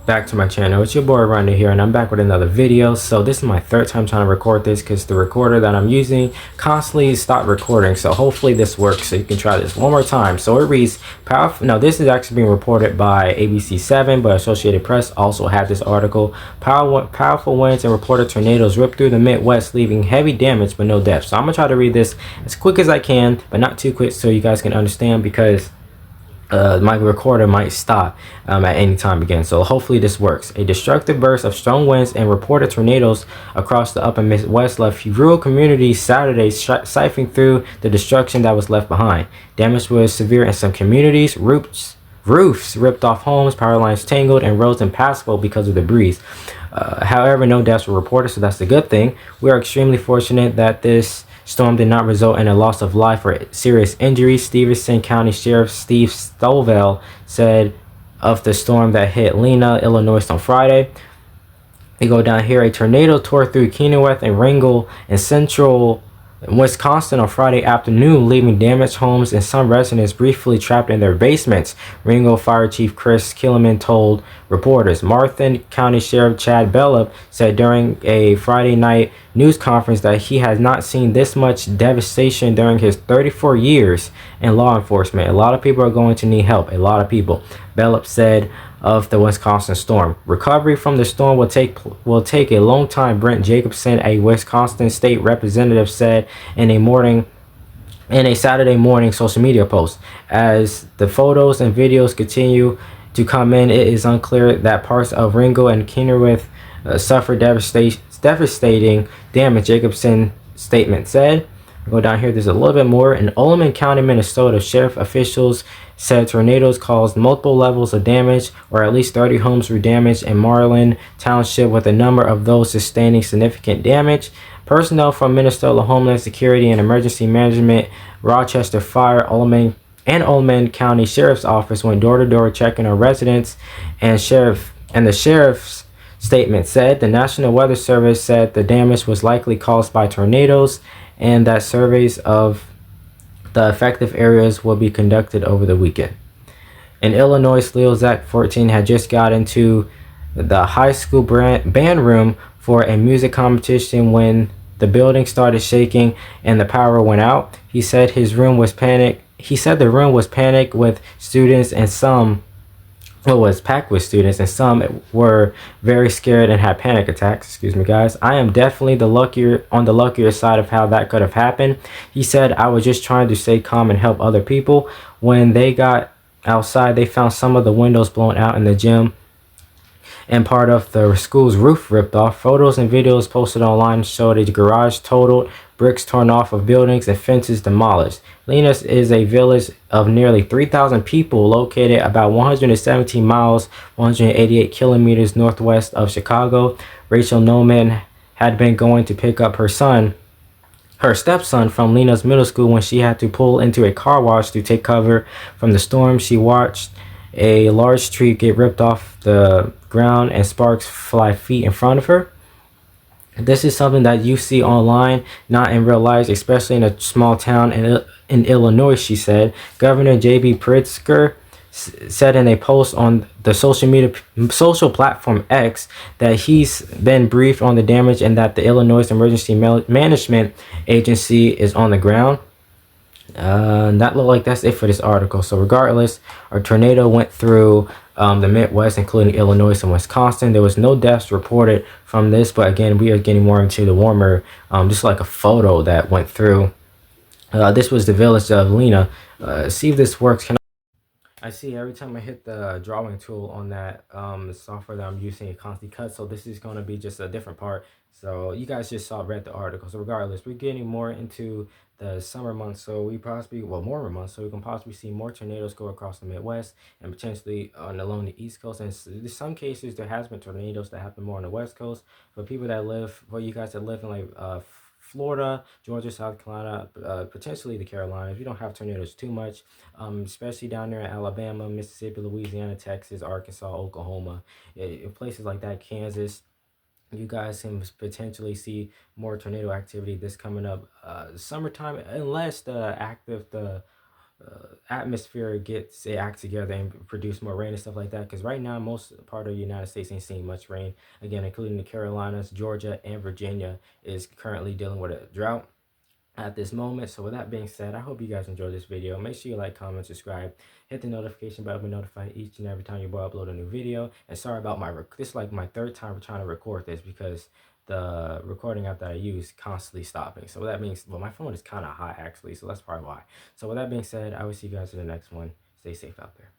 Back to my channel. It's your boy Ronda here, and I'm back with another video. So this is my third time trying to record this because the recorder that I'm using constantly stopped recording. So hopefully this works, so you can try this one more time. So it reads powerful. Now this is actually being reported by ABC7, but Associated Press also had this article. Powerful winds and reported tornadoes ripped through the Midwest, leaving heavy damage but no deaths. So I'm gonna try to read this as quick as I can, but not too quick, so you guys can understand, because my recorder might stop at any time again. So hopefully this works. A destructive burst of strong winds and reported tornadoes across the upper Midwest left rural communities Saturday, siphoning through the destruction that was left behind. Damage was severe in some communities. Roofs ripped off homes, power lines tangled, and roads impassable because of the breeze. However, no deaths were reported, so that's a good thing. We are extremely fortunate that this storm did not result in a loss of life or serious injuries. Stevenson County Sheriff Steve Stovall said of the storm that hit Lena, Illinois on Friday. We go down here. A tornado tore through Kennewick and Ringgold in central Wisconsin on Friday afternoon, leaving damaged homes and some residents briefly trapped in their basements, Ringgold Fire Chief Chris Killiman told reporters. Martin County Sheriff Chad Bellup said during a Friday night news conference that he has not seen this much devastation during his 34 years in law enforcement. A lot of people are going to need help. A lot of people. Bellup said of the Wisconsin storm. Recovery from the storm will take a long time, Brent Jacobson, a Wisconsin state representative, said in a Saturday morning social media post. As the photos and videos continue to come in, it is unclear that parts of Ringgold and Kennewick suffered devastating damage, Jacobson statement said. Go down here, there's a little bit more. In Olean County, Minnesota, sheriff officials said tornadoes caused multiple levels of damage, or at least 30 homes were damaged in Marlin Township, with a number of those sustaining significant damage. Personnel from Minnesota Homeland Security and Emergency Management, Rochester Fire, Olean County Sheriff's Office went door to door checking on residents, and the sheriff's statement said the National Weather Service said the damage was likely caused by tornadoes, and that surveys of the affected areas will be conducted over the weekend. In Illinois, Leo Zach 14 had just got into the high school band room for a music competition when the building started shaking and the power went out. He said his room was panicked. He said the room was panicked with students, and some was packed with students, and some were very scared and had panic attacks. Excuse me, guys. I am definitely on the luckier side of how that could have happened. He said, I was just trying to stay calm and help other people. When they got outside, they found some of the windows blown out in the gym and part of the school's roof ripped off. Photos and videos posted online showed a garage totaled, bricks torn off of buildings, and fences demolished. Linas is a village of nearly 3,000 people located about 117 miles, 188 kilometers northwest of Chicago. Rachel Noman had been going to pick up her stepson from Lena's middle school when she had to pull into a car wash to take cover from the storm. She watched a large tree get ripped off the ground and sparks fly feet in front of her. This is something that you see online, not in real life, especially in a small town in Illinois, she said. Governor J.B. Pritzker said in a post on the social platform X that he's been briefed on the damage and that the Illinois Emergency Management Agency is on the ground. That look like that's it for this article. So regardless, our tornado went through the Midwest, including Illinois and Wisconsin. There was no deaths reported from this, but again, we are getting more into the warmer, just like a photo that went through. This was the village of Lena. See if this works. I see every time I hit the drawing tool on that software that I'm using, it constantly cuts. So this is going to be just a different part. So you guys just read the article. So regardless, we're getting more into the summer months. So we possibly, warmer months. So we can possibly see more tornadoes go across the Midwest and potentially along the East Coast. And in some cases, there has been tornadoes that happen more on the West Coast. For people that live, for you guys that live in like Florida, Georgia, South Carolina, potentially the Carolinas, we don't have tornadoes too much, especially down there in Alabama, Mississippi, Louisiana, Texas, Arkansas, Oklahoma, in places like that, Kansas. You guys can potentially see more tornado activity this coming up summertime, unless the atmosphere gets it act together and produce more rain and stuff like that. Because right now, most part of the United States ain't seeing much rain. Again, including the Carolinas, Georgia, and Virginia is currently dealing with a drought at this moment. So with that being said, I hope you guys enjoyed this video. Make sure you like, comment, subscribe, hit the notification bell to be notified each and every time your boy upload a new video. And sorry about this is like my third time trying to record this because the recording app that I use constantly stopping. So that means, well, my phone is kind of hot actually, so that's probably why. So with that being said, I will see you guys in the next one. Stay safe out there.